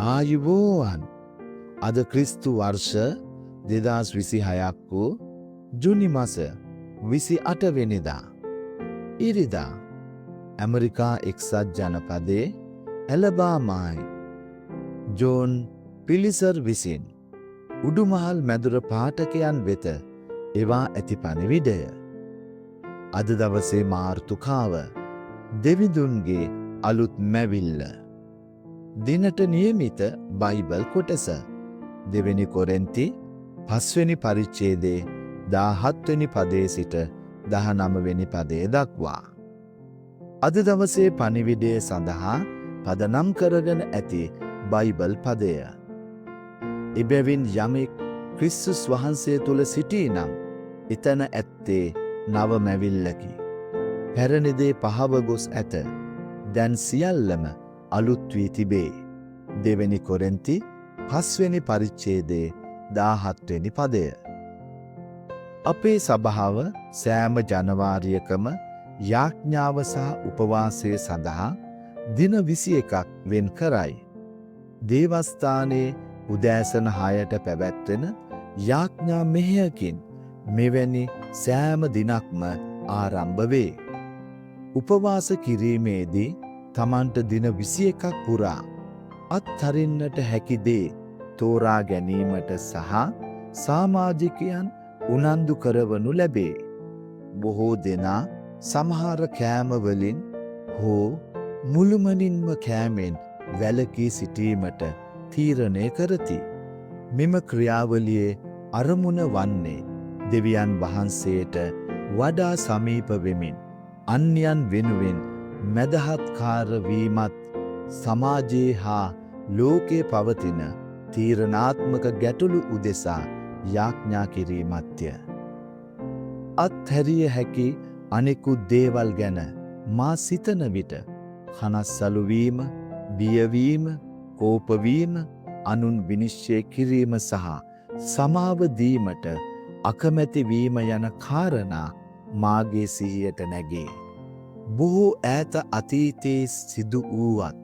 ආයුබෝවන් අද ක්‍රිස්තු වර්ෂ 2026ක් වූ ජුනි මාස 28 වෙනිදා ඉරිදා ඇමරිකා එක්සත් ජනපදයේ ඇලබාමායි ජෝන් පිලිසර් විසින් උඩුමහල් මැදුර පාඨකයන් වෙත එවා ඇති පණිවිඩය. අද දවසේ මාර්තුකාව දෙවිඳුන්ගේ අලුත් මැවිල්ල. දිනට නියමිත බයිබල් කොටස දෙවෙනි කොරින්ති 5 වෙනි පරිච්ඡේදයේ 17 වෙනි පදයේ සිට 19 වෙනි පදයේ දක්වා. අද දවසේ පණිවිඩය සඳහා පදනම් කරගෙන ඇති බයිබල් පදය. එබැවින් යමෙක් ක්‍රිස්තුස් වහන්සේ තුල සිටී නම් එතන ඇත්තේ නව මැවිල්ලකි. පැරණි දේ පහව ගොස් ඇත. දැන් සියල්ලම අලුත් වී තිබේ. දෙවෙනි කොරින්ති 5 වෙනි පරිච්ඡේදයේ 17 වෙනි පදය. අපේ සභාව සෑම ජනවාරියකම යාඥාව සහ උපවාසය සඳහා දින 21ක් වෙන් කරයි. දේවස්ථානයේ උදෑසන 6ට පැවැත්වෙන යාඥා මෙහෙයකින් මෙවැනි සෑම දිනක්ම ආරම්භ වේ. උපවාස කිරීමේදී තමන්ට දින 21ක් පුරා අත්හරින්නට හැකි දේ තෝරා ගැනීමට සහ සමාජිකයන් උනන්දු කරවනු ලැබේ. බොහෝ දෙනා සමහර කෑම වලින් හෝ මුළුමනින්ම කෑමෙන් වැළකී සිටීමට තීරණය කරති. මෙම ක්‍රියාවලියේ අරමුණ වන්නේ දෙවියන් වහන්සේට වඩා සමීප වෙමින් අන්‍යයන් වෙනුවෙන් මැදහත්කාර වීමත් සමාජයේ හා ලෝකයේ පවතින තීරණාත්මක ගැටලු උදෙසා යාඥා කිරීමත්ය. අත්හැරිය හැකි අනෙකුත් දේවල් ගැන මා සිතන විට කනස්සලු වීම, බියවීම, කෝපවීම, අනුන් විනිශ්චය කිරීම සහ සමාව දීමට අකමැති වීම යන කාරණා මාගේ සිහියට නැගේ. බොහෝ ඈත අතීතයේ සිදු වූවත්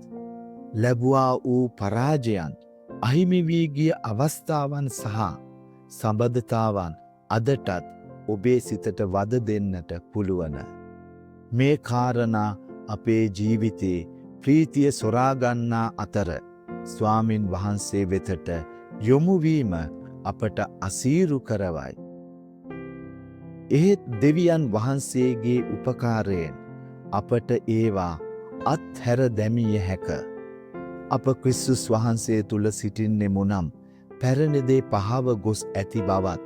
ලැබුවා වූ පරාජයන්, අහිමි වී ගිය අවස්ථාවන් සහ සම්බන්ධතාවන් අදටත් ඔබේ සිතට වද දෙන්නට පුළුවන්. මේ කාරණා අපේ ජීවිතේ ප්‍රීතිය සොරා ගන්නා අතර ස්වාමින් වහන්සේ වෙතට යොමු වීම අපට අසීරු කරවයි. එහෙත් දෙවියන් වහන්සේගේ උපකාරයෙන් අපට ඒවා අත්හැර දැමිය හැක. අප ක්‍රිස්තුස් වහන්සේ තුල සිටින්නෙමු නම් පැරණි දේ පහව ගොස් ඇති බවත්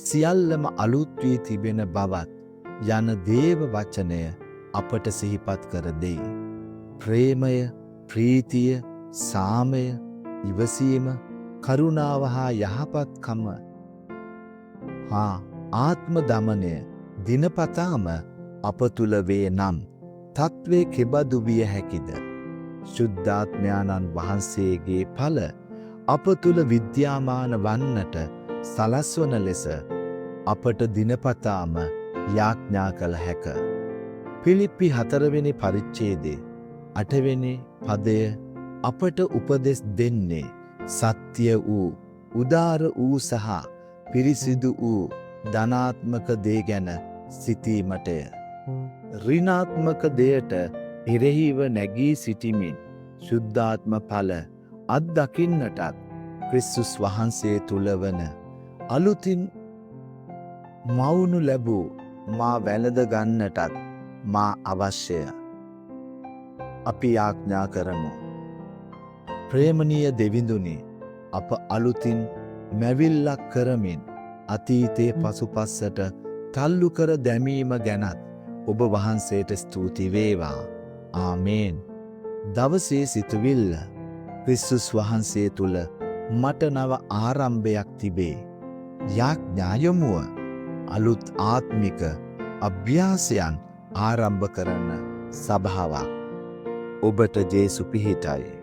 සියල්ලම අලුත් වී තිබෙන බවත් යන දේව වචනය අපට සිහිපත් කර දෙයි. ප්‍රේමය, ප්‍රීතිය, සාමය, ඉවසීම, කරුණාව හා යහපත්කම හා ආත්ම දමනය දිනපතාම අප තුල වේ නම් තත්වේ කෙබඳු විය හැකිද? ශුද්ධාත්මයාණන් වහන්සේගේ ඵල අප තුල විද්‍යාමාන වන්නට සලස්වන ලෙස අපට දිනපතාම යාඥා කළ හැක. පිලිප්පි 4 වෙනි පරිච්ඡේදයේ 8 වෙනි පදය අපට උපදෙස් දෙන්නේ සත්‍ය වූ, උදාර වූ සහ පිරිසිදු වූ ධනාත්මක දේ ගැන සිතීමටය. ඍණාත්මක දෙයට එරෙහිව නැගී සිටිමින් ශුද්ධාත්ම ඵල අත්දකින්නටත් ක්‍රිස්තුස් වහන්සේ තුල වන අලුතින් මවුනු ලැබූ මා වැළඳ ගන්නටත් මා අවශ්‍යය. අපි යාඥා කරමු. ප්‍රේමනීය දෙවිඳුනි, අප අලුතින් මැවිල්ලක් කරමින් අතීතයේ පසුපසට තල්ලු කර දැමීම ගැනත් ඔබ වහන්සේට ස්තුති වේවා. ආමේන්. දවසේ සිතුවිල්ල. ක්‍රිස්තුස් වහන්සේ තුල මට නව ආරම්භයක් තිබේ. යාඥා යොමුව. අලුත් ආත්මික අභ්‍යාසයන් ආරම්භ කරන සභාවක්. ඔබට ජේසු පිහිටයි.